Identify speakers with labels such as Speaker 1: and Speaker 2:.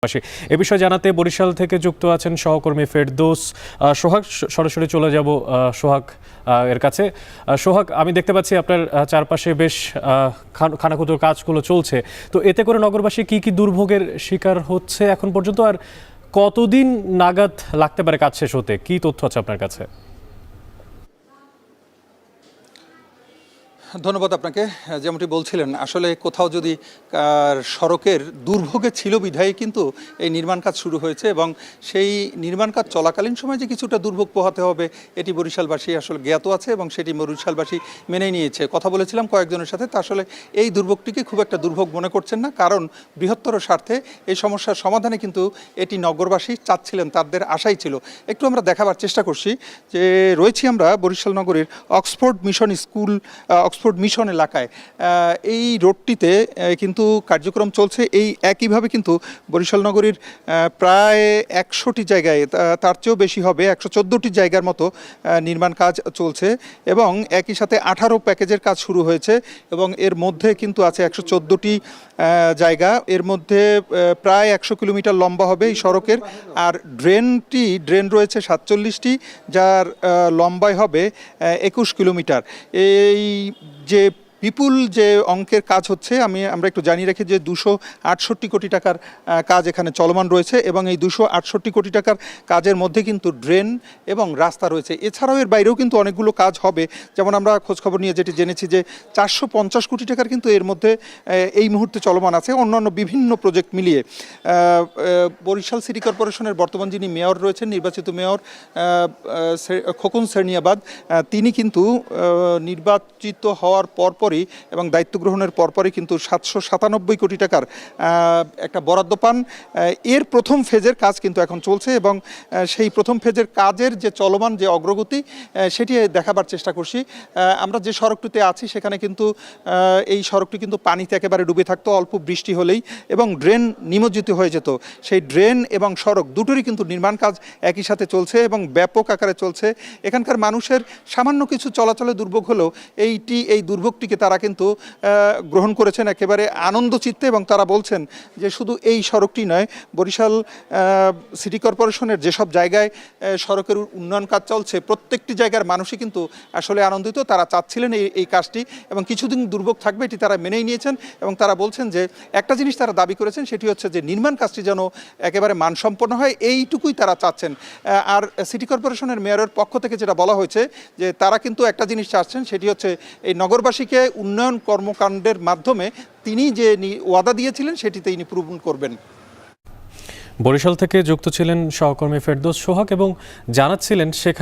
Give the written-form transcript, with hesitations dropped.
Speaker 1: এ বিষয়ে জানাতে বরিশাল থেকে যুক্ত আছেন সহকর্মী ফেরদৌস। সোহাগ, সরাসরি চলে যাব সোহাগ এর কাছে। সোহাগ, আমি দেখতে পাচ্ছি আপনার চারপাশে বেশ খানাখুঁতোর কাজগুলো চলছে, তো এতে করে নগরবাসী কি কি দুর্ভোগের শিকার হচ্ছে এখন পর্যন্ত, আর কতদিন নাগাদ লাগতে পারে কাজ শেষ হতে, কি তথ্য আছে আপনার কাছে?
Speaker 2: ধন্যবাদ আপনাকে। যেমনটি বলছিলেন, আসলে কোথাও যদি সড়কের দুর্ভোগে ছিল বিধায়ী কিন্তু এই নির্মাণ কাজ শুরু হয়েছে, এবং সেই নির্মাণ কাজ চলাকালীন সময় যে কিছুটা দুর্ভোগ পোহাতে হবে এটি বরিশালবাসী আসলে জ্ঞাত আছে, এবং সেটি বরিশালবাসী মেনে নিয়েছে। কথা বলেছিলাম কয়েকজনের সাথে, তা আসলে এই দুর্ভোগটিকে খুব একটা দুর্ভোগ মনে করছেন না, কারণ বৃহত্তর স্বার্থে এই সমস্যার সমাধানে কিন্তু এটি নগরবাসী চাচ্ছিলেন, তাদের আশাই ছিল। একটু আমরা দেখাবার চেষ্টা করছি যে রয়েছি আমরা বরিশাল নগরীর অক্সফোর্ড মিশন এলাকায়। এই রোডটিতে কিন্তু কার্যক্রম চলছে। এই একইভাবে কিন্তু বরিশাল নগরীর প্রায় 100টি জায়গায়, তার চেয়েও বেশি হবে, 114টি জায়গার মতো নির্মাণ কাজ চলছে, এবং একই সাথে 18 প্যাকেজের কাজ শুরু হয়েছে, এবং এর মধ্যে কিন্তু আছে 114টি জায়গা। এর মধ্যে প্রায় 100 কিলোমিটার লম্বা হবে এই সড়কের, আর ড্রেন রয়েছে 47টি, যার লম্বাই হবে 21 কিলোমিটার। এই যে বিপুল যে অঙ্কের কাজ হচ্ছে, আমরা একটু জানিয়ে রাখি যে 268 কোটি টাকার কাজ এখানে চলমান রয়েছে, এবং এই 268 কোটি টাকার কাজের মধ্যে কিন্তু ড্রেন এবং রাস্তা রয়েছে। এছাড়াও এর বাইরেও কিন্তু অনেকগুলো কাজ হবে, যেমন আমরা খোঁজখবর নিয়ে যেটি জেনেছি যে 450 কোটি টাকার কিন্তু এর মধ্যে এই মুহূর্তে চলমান আছে, অন্যান্য বিভিন্ন প্রজেক্ট মিলিয়ে। বরিশাল সিটি কর্পোরেশনের বর্তমান যিনি মেয়র রয়েছেন, নির্বাচিত মেয়র খোকন সেরনিয়াবাদ, তিনি কিন্তু নির্বাচিত হওয়ার পরপরই এবং দায়িত্ব গ্রহণের পরপরই কিন্তু 797 কোটি টাকার একটা বরাদ্দ পান। এর প্রথম ফেজের কাজ কিন্তু এখন চলছে, এবং সেই প্রথম ফেজের কাজের যে চলমান যে অগ্রগতি সেটি দেখাবার চেষ্টা করছি। আমরা যে সড়কটিতে আছি সেখানে কিন্তু এই সড়কটি কিন্তু পানিতে একেবারে ডুবে থাকতো অল্প বৃষ্টি হলেই, এবং ড্রেন নিমজ্জিত হয়ে যেত। সেই ড্রেন এবং সড়ক দুটোরই কিন্তু নির্মাণ কাজ একই সাথে চলছে এবং ব্যাপক আকারে চলছে। এখানকার মানুষের সামান্য কিছু চলাচলে দুর্ভোগ হলেও এই দুর্ভোগটিকে তারা কিন্তু গ্রহণ করেছেন একেবারে আনন্দ চিত্তে, এবং তারা বলছেন যে শুধু এই সড়কটি নয়, বরিশাল সিটি কর্পোরেশনের যেসব জায়গায় সড়কের উন্নয়ন কাজ চলছে প্রত্যেকটি জায়গার মানুষই কিন্তু আসলে আনন্দিত। তারা চাচ্ছিলেন এই কাজটি, এবং কিছুদিন দুর্ভোগ থাকবে এটি তারা মেনেই নিয়েছেন, এবং তারা বলছেন যে একটা জিনিস তারা দাবি করেছেন, সেটি হচ্ছে যে নির্মাণ কাজটি যেন একেবারে মানসম্পন্ন হয়, এইটুকুই তারা চাচ্ছেন। আর সিটি কর্পোরেশনের মেয়রের পক্ষ থেকে যেটা বলা হয়েছে যে তারা কিন্তু একটা জিনিস চাচ্ছেন, সেটি হচ্ছে এই নগরবাসীকে উন্নয়ন কর্মকাণ্ডের মাধ্যমে তিনি যে ওয়াদা দিয়েছিলেন সেটি তিনি পূরণ করবেন।
Speaker 1: বরিশাল থেকে যুক্ত ছিলেন সহকর্মী ফেরদৌস সোহাগ, এবং জানাচ্ছিলেন সেখানে